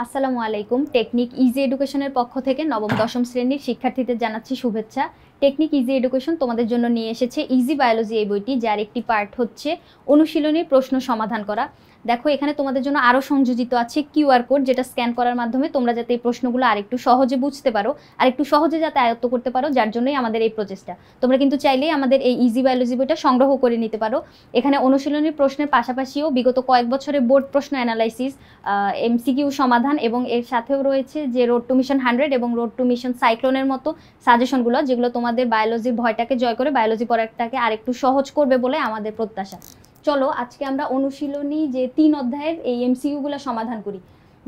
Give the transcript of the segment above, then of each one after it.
আসসালামু আলাইকুম। Technique easy এডুকেশনের পক্ষ থেকে নবম দশম শ্রেণীর শিক্ষার্থীদের জানাচ্ছি শুভেচ্ছা। টেকনিক ইজি এডুকেশন তোমাদের জন্য নিয়ে এসেছে ইজি বায়োলজি এই বইটি, যার একটি পার্ট হচ্ছে অনুশীলনীর প্রশ্ন সমাধান করা। দেখো এখানে তোমাদের জন্য আরও সংযোজিত আছে কিউআর কোড, যেটা স্ক্যান করার মাধ্যমে তোমরা যাতে এই প্রশ্নগুলো আরেকটু সহজে বুঝতে পারো, আরেকটু সহজে যাতে আয়ত্ত করতে পারো, যার জন্যই আমাদের এই প্রচেষ্টা। তোমরা কিন্তু চাইলেই আমাদের এই ইজি বায়োলজি বইটা সংগ্রহ করে নিতে পারো। এখানে অনুশীলনীর প্রশ্নের পাশাপাশিও বিগত কয়েক বছরের বোর্ড প্রশ্ন অ্যানালাইসিস, এমসিকিউ সমাধান এবং এর সাথেও রয়েছে যে রোড টু মিশন 100 এবং রোড টু মিশন সাইক্লোনের মতো সাজেশনগুলো, যেগুলো তোমাদের বায়োলজির ভয়টাকে জয় করে বায়োলজি পড়াটাকে আরেকটু সহজ করবে বলে আমাদের প্রত্যাশা। চলো আজকে আমরা অনুশীলনী যে 3 অধ্যায়ের এই এমসিকিউগুলো সমাধান করি।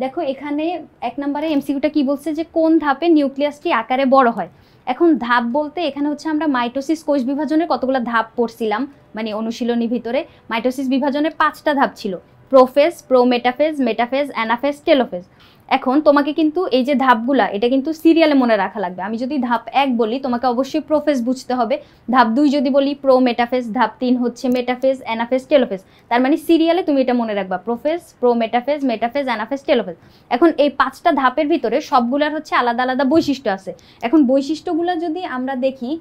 দেখো এখানে 1 নম্বরে এমসিকিউটা কি বলছে, যে কোন ধাপে নিউক্লিয়াসটি আকারে বড় হয়। এখন ধাপ বলতে এখানে হচ্ছে আমরা মাইটোসিস কোষ বিভাজনের কতগুলো ধাপ পড়ছিলাম, মানে অনুশীলনী ভিতরে মাইটোসিস বিভাজনের 5টা ধাপ ছিল: prophase, prometaphase, metaphase, anaphase, telophase. এখন তোমাকে কিন্তু এই যে ধাপগুলা, এটা কিন্তু সিরিয়ালে মনে রাখা লাগবে। আমি যদি ধাপ 1 বলি, তোমাকে অবশ্যই প্রোফেজ বুঝতে হবে। ধাপ 2 যদি বলি প্রোমেটাফেজ, ধাপ 3 হচ্ছে মেটাফেজ, অ্যানাফেজ, টেলোফেজ। তার মানে সিরিয়ালে তুমি এটা মনে রাখবা, prophase, prometaphase, metaphase, anaphase, telophase. এখন এই 5টা ধাপের ভিতরে সবগুলার হচ্ছে আলাদা আলাদা বৈশিষ্ট্য আছে। এখন বৈশিষ্ট্যগুলো যদি আমরা দেখি,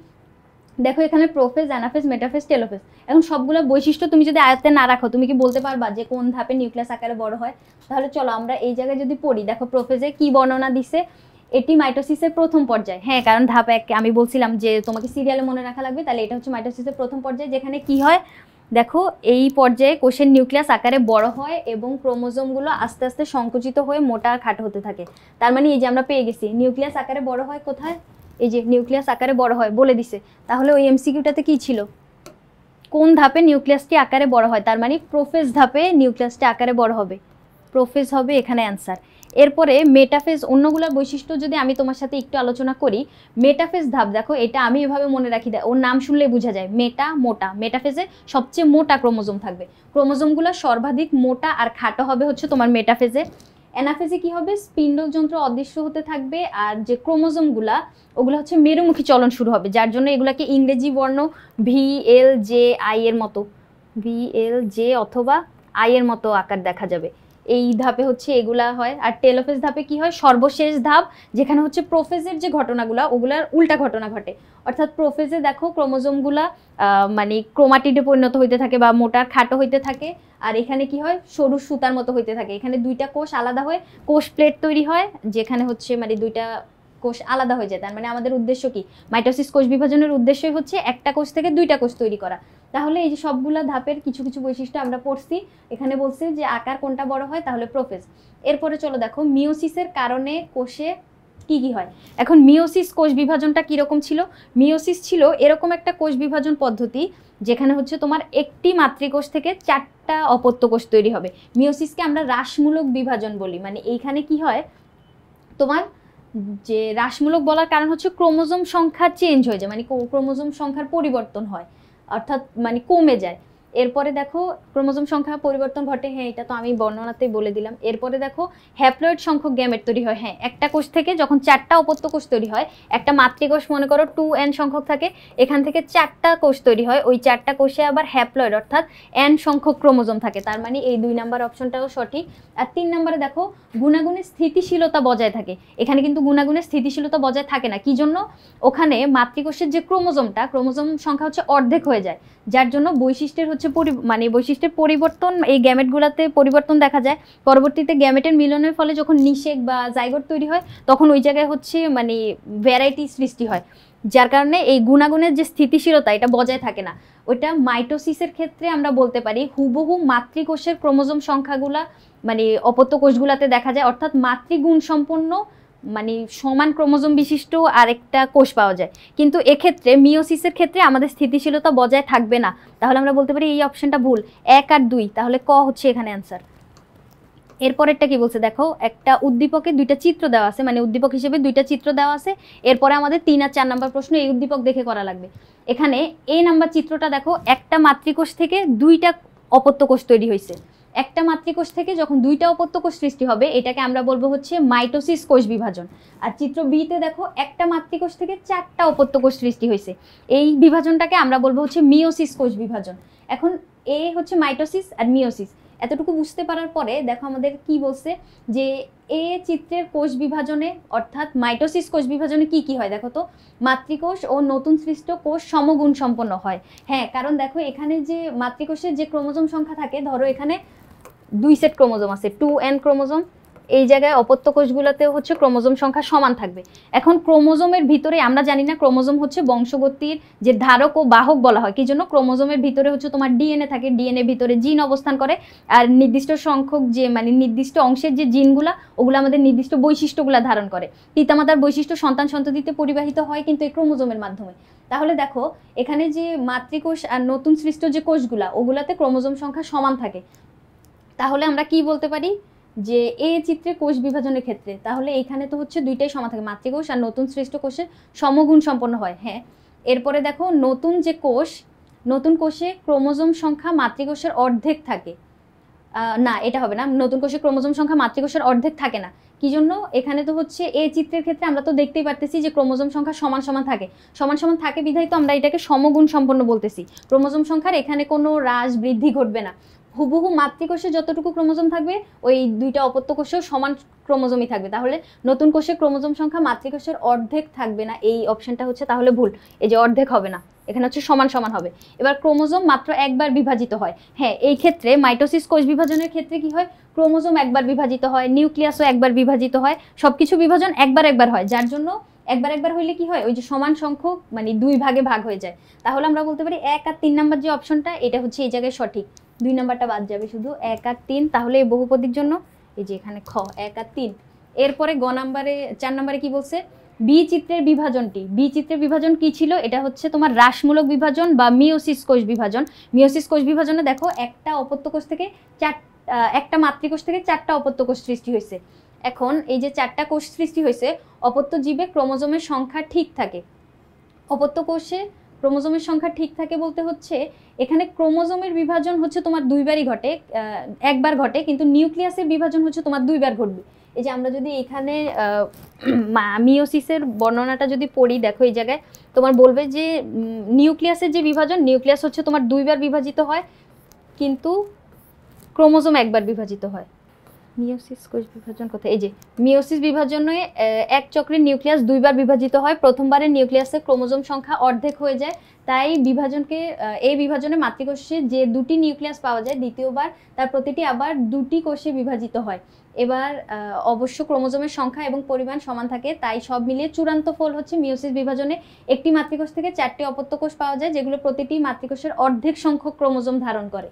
দেখো এখানে প্রোফেজ, অ্যানাফেজ, মেটাফেজ, টেলোফেজ। এখন সবগুলো বৈশিষ্ট্য তুমি যদি আয়ত্তে না রাখো, তুমি কি বলতে পারবা যে কোন ধাপে নিউক্লিয়াস আকারে বড় হয়? তাহলে চলো আমরা এই জায়গায় যদি পড়ি, দেখো প্রোফেজে কি বর্ণনা দিছে, এটি মাইটোসিসের প্রথম পর্যায়। হ্যাঁ, কারণ ধাপ 1 আমি বলছিলাম যে তোমাকে সিরিয়ালে মনে রাখা লাগবে, তাহলে এটা হচ্ছে মাইটোসিসের প্রথম পর্যায়, যেখানে কি হয় দেখো এই পর্যায়ে কোষের নিউক্লিয়াস আকারে বড় হয় এবং ক্রোমোজোমগুলো আস্তে আস্তে সংকুচিত হয়ে মোটা আর খাটো হতে থাকে। তার মানে এই যে আমরা পেয়ে গেছি নিউক্লিয়াস আকারে বড় হয় কোথায়, এই যে নিউক্লিয়াস আকারে বড় হয় বলে দিছে। তাহলে ওই এমসিকিউটাতে কি ছিল, কোন ধাপে নিউক্লিয়াসটি আকারে বড় হয়? তার মানে প্রোফেজ ধাপে নিউক্লিয়াসটি আকারে বড় হবে, প্রোফেজ হবে এখানে অ্যান্সার। এরপরে মেটাফেজ, অন্যগুলোর বৈশিষ্ট্য যদি আমি তোমার সাথে একটু আলোচনা করি। মেটাফেজ ধাপ, দেখো এটা আমি এভাবে মনে রাখি, ওর নাম শুনলেই বোঝা যায়, মেটা মোটা। মেটাফেজে সবচেয়ে মোটা ক্রোমোজোম থাকবে, ক্রোমোজোমগুলো সর্বাধিক মোটা আর খাটো হবে হচ্ছে তোমার মেটাফেজে। অ্যানাফেজে কি হবে, স্পিন্ডল যন্ত্র অদৃশ্য হতে থাকবে, আর যে ক্রোমোজোমগুলা ওগুলো হচ্ছে মেরুমুখী চলন শুরু হবে, যার জন্য এগুলাকে ইংরেজি বর্ণ VLJ I এর মতো, VLJ অথবা I এর মতো আকার দেখা যাবে। এই ধাপে হচ্ছে এগুলা হয়। আর টেলোফেজ ধাপে কি হয়, সর্বশেষ ধাপ, যেখানে হচ্ছে প্রোফেজের যে ঘটনাগুলা ওগুলার উল্টা ঘটনা ঘটে। অর্থাৎ প্রোফেজে দেখো ক্রোমোজোমগুলা মানে ক্রোমাটিডে পরিণত হইতে থাকে বা মোটা খাটো হইতে থাকে, আর এখানে কি হয়, সরু সুতার মতো হইতে থাকে। এখানে 2টা কোষ আলাদা হয়ে কোষ প্লেট তৈরি হয়, যেখানে হচ্ছে মানে 2টা কোষ আলাদা হয়ে যায়। তার মানে আমাদের উদ্দেশ্য কি, মাইটোসিস কোষ বিভাজনের উদ্দেশ্যই হচ্ছে একটা কোষ থেকে 2টা কোষ তৈরি করা। তাহলে এই যে সবগুলা ধাপের কিছু কিছু বৈশিষ্ট্য আমরা পড়ছি। এখানে বলছে যে আকার কোনটা বড় হয়, তাহলে প্রোফেজ। এরপরে চলো দেখো মিওসিসের কারণে কোষে কি কি হয়। এখন মিওসিস কোষ বিভাজনটা কিরকম ছিল, মিওসিস ছিল এরকম একটা কোষ বিভাজন পদ্ধতি যেখানে হচ্ছে তোমার একটি মাতৃকোষ থেকে 4টা অপত্য কোষ তৈরি হবে। মিওসিসকে আমরা হ্রাসমূলক বিভাজন বলি। মানে এইখানে কি হয়, তোমার যে হ্রাসমূলক বলার কারণ হচ্ছে ক্রোমোজোম সংখ্যা চেঞ্জ হয়ে যায়, মানে ক্রোমোজোম সংখ্যার পরিবর্তন হয়, অর্থাৎ মানে কমে যায়। এরপরে দেখো ক্রোমোজোম সংখ্যা পরিবর্তন ঘটে, হ্যাঁ এটা তো আমি বর্ণনাতেই বলে দিলাম। এরপরে দেখো হ্যাপ্লয়েড সংখ্যক গ্যামেট তৈরি হয়। হ্যাঁ, একটা কোষ থেকে যখন 4টা অপত্য কোষ তৈরি হয়, একটা মাতৃকোষ মনে করো 2n সংখ্যক থাকে, এখান থেকে 4টা কোষ তৈরি হয়, ওই 4টা কোষে আবার হ্যাপ্লয়েড অর্থাৎ n সংখ্যক ক্রোমোজোম থাকে। তার মানে এই 2 নাম্বার অপশনটাও সঠিক। আর 3 নম্বরে দেখো গুণাগুণের স্থিতিশীলতা বজায় থাকে। এখানে কিন্তু গুণাগুণের স্থিতিশীলতা বজায় থাকে না, কি জন্য, ওখানে মাতৃকোষের যে ক্রোমোজোমটা, ক্রোমোজোম সংখ্যা হচ্ছে অর্ধেক হয়ে যায়, যার জন্য বৈশিষ্ট্যের হচ্ছে মানে বৈশিষ্ট্যের পরিবর্তন এই গ্যামেটগুলোতে পরিবর্তন দেখা যায়। পরবর্তীতে গ্যামেটের মিলনের ফলে যখন নিষেক বা জাইগোট তৈরি হয়, তখন ওই জায়গায় হচ্ছে মানে ভ্যারাইটি সৃষ্টি হয়, যার কারণে এই গুণাগুণের যে স্থিতিশীলতা এটা বজায় থাকে না। ওইটা মাইটোসিসের ক্ষেত্রে আমরা বলতে পারি হুবহু মাতৃকোষের ক্রোমোজোম সংখ্যাগুলা মানে অপত্য কোষগুলাতে দেখা যায়, অর্থাৎ মাতৃগুণ সম্পন্ন মানে সমান ক্রোমোজোম বিশিষ্ট আরেকটা কোষ পাওয়া যায়। কিন্তু এক্ষেত্রে মিওসিসের ক্ষেত্রে আমাদের স্থিতিশীলতা বজায় থাকবে না। তাহলে আমরা বলতে পারি এই অপশনটা ভুল, 1 আর 2, তাহলে ক হচ্ছে এখানে অ্যান্সার। এরপরেরটা কি বলছে দেখো, একটা উদ্দীপকে 2টা চিত্র দেওয়া আছে, মানে উদ্দীপক হিসেবে 2টা চিত্র দেওয়া আছে। এরপরে আমাদের 3 আর 4 নাম্বার প্রশ্ন এই উদ্দীপক দেখে করা লাগবে। এখানে A নাম্বার চিত্রটা দেখো, একটা মাতৃকোষ থেকে 2টা অপত্য কোষ তৈরি হয়েছে। একটা মাতৃকোষ থেকে যখন 2টা অপত্য কোষ সৃষ্টি হবে, এটাকে আমরা বলবো হচ্ছে মাইটোসিস কোষ বিভাজন। আর চিত্র বিতে দেখো একটা মাতৃকোষ থেকে 4টা অপত্য কোষ সৃষ্টি হয়েছে, এই বিভাজনটাকে আমরা বলবো হচ্ছে মিওসিস কোষ বিভাজন। এখন এ হচ্ছে মাইটোসিস আর মিওসিস, এতটুকু বুঝতে পারার পরে দেখো আমাদের কি বলছে, যে এ চিত্রের কোষ বিভাজনে অর্থাৎ মাইটোসিস কোষ বিভাজনে কি কি হয় দেখো তো, মাতৃকোষ ও নতুন সৃষ্ট কোষ সমগুণ সম্পন্ন হয়। হ্যাঁ, কারণ দেখো এখানে যে মাতৃকোষের যে ক্রোমোজোম সংখ্যা থাকে, ধরো এখানে 2 সেট ক্রোমোজোম আছে, 2n ক্রোমোজোম, এই জায়গায় অপত্য কোষগুলোতেও হচ্ছে ক্রোমোজোম সংখ্যা সমান থাকবে। এখন ক্রোমোজোমের ভিতরে আমরা জানি না, ক্রোমোজোম হচ্ছে বংশগতির যে ধারক ও বাহক বলা হয়, কি জন্য ক্রোমোজোমের ভিতরে হচ্ছে তোমার ডিএনএ থাকে, ডিএনএ ভিতরে জিন অবস্থান করে, আর নির্দিষ্ট সংখ্যক যে মানে নির্দিষ্ট অংশের যে জিনগুলা ওগুলো আমাদের নির্দিষ্ট বৈশিষ্ট্যগুলা ধারণ করে। পিতামাতার বৈশিষ্ট্য সন্তান সন্ততিতে পরিবাহিত হয় কিন্তু এই ক্রোমোজোমের মাধ্যমে। তাহলে দেখো এখানে যে মাতৃকোষ আর নতুন সৃষ্ট যে কোষগুলা ওগুলাতে ক্রোমোজোম সংখ্যা সমান থাকে। তাহলে আমরা কি বলতে পারি যে এ চিত্রে কোষ বিভাজনের ক্ষেত্রে তাহলে এখানে তো হচ্ছে দুইটাই সমান থাকে, মাতৃকোষ আর নতুন সৃষ্ট কোষের সমগুণ সম্পন্ন হয়। হ্যাঁ, এরপরে দেখো নতুন যে কোষ, নতুন কোষে ক্রোমোজোম সংখ্যা মাতৃকোষের অর্ধেক থাকে। না, এটা হবে না, নতুন কোষে ক্রোমোজোম সংখ্যা মাতৃকোষের অর্ধেক থাকে না। কি জন্য, এখানে তো হচ্ছে এই চিত্রের ক্ষেত্রে আমরা তো দেখতেই পারতেছি যে ক্রোমোজোম সংখ্যা সমান সমান থাকে, সমান সমান থাকে বিধায় তো আমরা এটাকে সমগুণ সম্পন্ন বলতেছি। ক্রোমোজোম সংখ্যার এখানে কোনো হ্রাস বৃদ্ধি ঘটবে না, হুবহু মাতৃকোষে যতটুকু ক্রোমোজোম থাকবে ওই দুইটা অপত্য কোষেও সমান ক্রোমোজোমই থাকবে। তাহলে নতুন কোষে ক্রোমোজোম সংখ্যা মাতৃকোষের অর্ধেক থাকবে না, এই অপশনটা হচ্ছে তাহলে ভুল, এই যে অর্ধেক হবে না, এখানে হচ্ছে সমান সমান হবে। এবার ক্রোমোজোম মাত্র একবার বিভাজিত হয়। হ্যাঁ, এই ক্ষেত্রে মাইটোসিস কোষ বিভাজনের ক্ষেত্রে কি হয়, ক্রোমোজোম একবার বিভাজিত হয়, নিউক্লিয়াসও একবার বিভাজিত হয়, সবকিছু বিভাজন একবার হয়, যার জন্য একবার হইলে কি হয়, ওই যে সমান সংখ্যক মানে 2 ভাগে ভাগ হয়ে যায়। তাহলে আমরা বলতে পারি 1 আর 3 নাম্বার যে অপশনটা এটা হচ্ছে এই জায়গায় সঠিক, 2 নাম্বারটা বাদ যাবে, শুধু 1 আর 3। তাহলে এই বহুপদীর জন্য এই যে এখানে খ 1 আর 3। এরপরে গ নাম্বারে 4 নাম্বারে কি বলছে, বি চিত্রের বিভাজনটি, বি চিত্রের বিভাজন কি ছিল, এটা হচ্ছে তোমার হ্রাসমূলক বিভাজন বা মিওসিস কোষ বিভাজন। মিওসিস কোষ বিভাজনে দেখো একটা অপত্য কোষ থেকে একটা মাতৃকোষ থেকে 4টা অপত্য কোষ সৃষ্টি হয়েছে। এখন এই যে 4টা কোষ সৃষ্টি হয়েছে, অপত্য জীবে ক্রোমোজোমের সংখ্যা ঠিক থাকে, অপত্য কোষে ক্রোমোজোমের সংখ্যা ঠিক থাকে বলতে হচ্ছে এখানে ক্রোমোজোমের বিভাজন হচ্ছে তোমার 2বারই ঘটে, একবার ঘটে, কিন্তু নিউক্লিয়াসের বিভাজন হচ্ছে তোমার 2বার ঘটবে। এই যে আমরা যদি এখানে মিওসিসের বর্ণনাটা যদি পড়ি, দেখো এই জায়গায় তোমার বলবে যে নিউক্লিয়াসের যে বিভাজন, নিউক্লিয়াস হচ্ছে তোমার 2বার বিভাজিত হয় কিন্তু ক্রোমোজোম একবার বিভাজিত হয়। মিওসিস কোষ বিভাজন কোথায়, এই যে মিওসিস বিভাজনে এক চক্রের নিউক্লিয়াস 2বার বিভাজিত হয়, প্রথমবারে নিউক্লিয়াসের ক্রোমোজোম সংখ্যা অর্ধেক হয়ে যায়, তাই বিভাজনকে এই বিভাজনে মাতৃকোষে যে 2টি নিউক্লিয়াস পাওয়া যায় দ্বিতীয়বার তার প্রতিটি আবার 2টি কোষে বিভাজিত হয়। এবার অবশ্য ক্রোমোজোমের সংখ্যা এবং পরিমাণ সমান থাকে, তাই সব মিলিয়ে চূড়ান্ত ফল হচ্ছে মিওসিস বিভাজনে একটি মাতৃকোষ থেকে 4টি অপত্য কোষ পাওয়া যায়, যেগুলো প্রতিটি মাতৃকোষের অর্ধেক সংখ্যক ক্রোমোজোম ধারণ করে।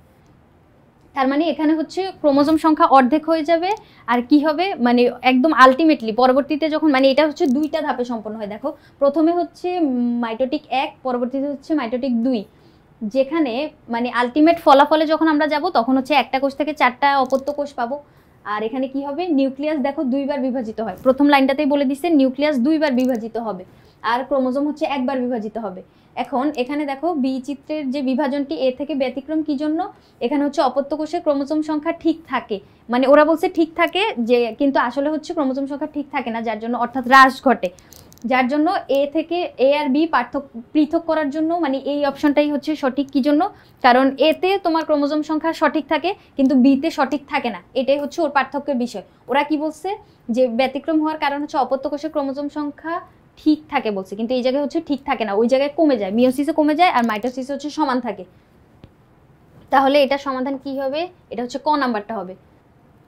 তার মানে এখানে হচ্ছে ক্রোমোজোম সংখ্যা অর্ধেক হয়ে যাবে, আর কি হবে মানে একদম আলটিমেটলি পরবর্তীতে যখন মানে এটা হচ্ছে 2টা ধাপে সম্পন্ন হয়। দেখো প্রথমে হচ্ছে মাইটোটিক 1, পরবর্তীতে হচ্ছে মাইটোটিক 2, যেখানে মানে আলটিমেট ফলাফলে যখন আমরা যাব তখন হচ্ছে একটা কোষ থেকে 4টা অপত্য কোষ পাবো। আর এখানে কি হবে, নিউক্লিয়াস দেখো 2বার বিভাজিত হয়, প্রথম লাইনটাতেই বলে দিচ্ছে নিউক্লিয়াস 2বার বিভাজিত হবে, আর ক্রোমোজোম হচ্ছে একবার বিভাজিত হবে। এখন এখানে দেখো বি চিত্রের যে বিভাজনটি এ থেকে ব্যতিক্রম কি জন্য, এখানে হচ্ছে অপত্য কোষে ক্রোমোজোম সংখ্যা ঠিক থাকে, মানে ওরা বলছে ঠিক থাকে যে, কিন্তু আসলে হচ্ছে ক্রোমোজোম সংখ্যা ঠিক থাকে না, যার জন্য অর্থাৎ হ্রাস ঘটে, যার জন্য এ থেকে এ আর বি পৃথক করার জন্য মানে এই অপশনটাই হচ্ছে সঠিক। কি জন্য, কারণ এতে তোমার ক্রোমোজোম সংখ্যা সঠিক থাকে কিন্তু বিতে সঠিক থাকে না, এটাই হচ্ছে ওর পার্থক্যের বিষয়। ওরা কি বলছে যে ব্যতিক্রম হওয়ার কারণ হচ্ছে অপত্য কোষে ক্রোমোজোম সংখ্যা ঠিক থাকে বলছে, কিন্তু এই জায়গায় হচ্ছে ঠিক থাকে না, ওই জায়গায় কমে যায়, মিওসিসে কমে যায় আর মাইটোসিসে হচ্ছে সমান থাকে। তাহলে এটা সমাধান কি হবে, এটা হচ্ছে ক নাম্বারটা হবে।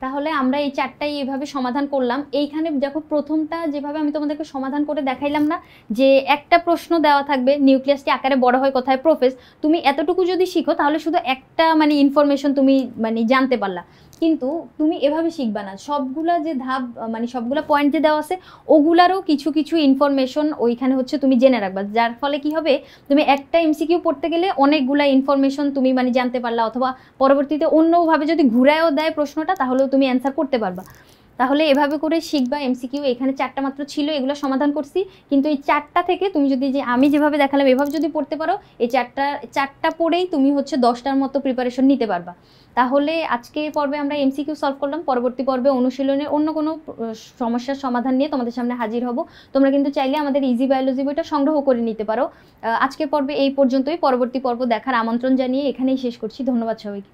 তাহলে আমরা এই 4টাই এভাবে সমাধান করলাম। এইখানে দেখো প্রথমটা যেভাবে আমি তোমাদেরকে সমাধান করে দেখাইলাম না, যে একটা প্রশ্ন দেওয়া থাকবে নিউক্লিয়াসটি আকারে বড় হয় কোথায় প্রোফেজ, তুমি এতটুকু যদি শিখো তাহলে শুধু একটা মানে ইনফরমেশন তুমি মানে জানতে পারলা, কিন্তু তুমি এভাবে শিখবা না, সবগুলা যে ধাপ মানে সবগুলা পয়েন্ট যে দেওয়া আছে ওগুলারও কিছু কিছু ইনফরমেশন ওইখানে হচ্ছে তুমি জেনে রাখবা, যার ফলে কি হবে তুমি একটা এমসিকিউ পড়তে গেলে অনেকগুলা ইনফরমেশন তুমি মানে জানতে পারলা, অথবা পরবর্তীতে অন্যভাবে যদি ঘুরায়ও দেয় প্রশ্নটা তাহলেও তুমি অ্যান্সার করতে পারবা। তাহলে এভাবে করে শিখবা এমসিকিউ। এখানে 4টা মাত্র ছিল, এগুলো সমাধান করছি, কিন্তু এই 4টা থেকে তুমি যদি যে আমি যেভাবে দেখালাম এভাবে যদি পড়তে পারো, এই 4টা পড়েই তুমি হচ্ছে 10টার মতো প্রিপারেশন নিতে পারবা। তাহলে আজকে পর্বে আমরা এমসিকিউ সলভ করলাম, পরবর্তী পর্বে অনুশীলনের অন্য কোনো সমস্যার সমাধান নিয়ে তোমাদের সামনে হাজির হব। তোমরা কিন্তু চাইলে আমাদের ইজি বায়োলজি বইটা সংগ্রহ করে নিতে পারো। আজকের পর্বে এই পর্যন্তই, পরবর্তী পর্ব দেখার আমন্ত্রণ জানিয়ে এখানেই শেষ করছি। ধন্যবাদ সবাইকে।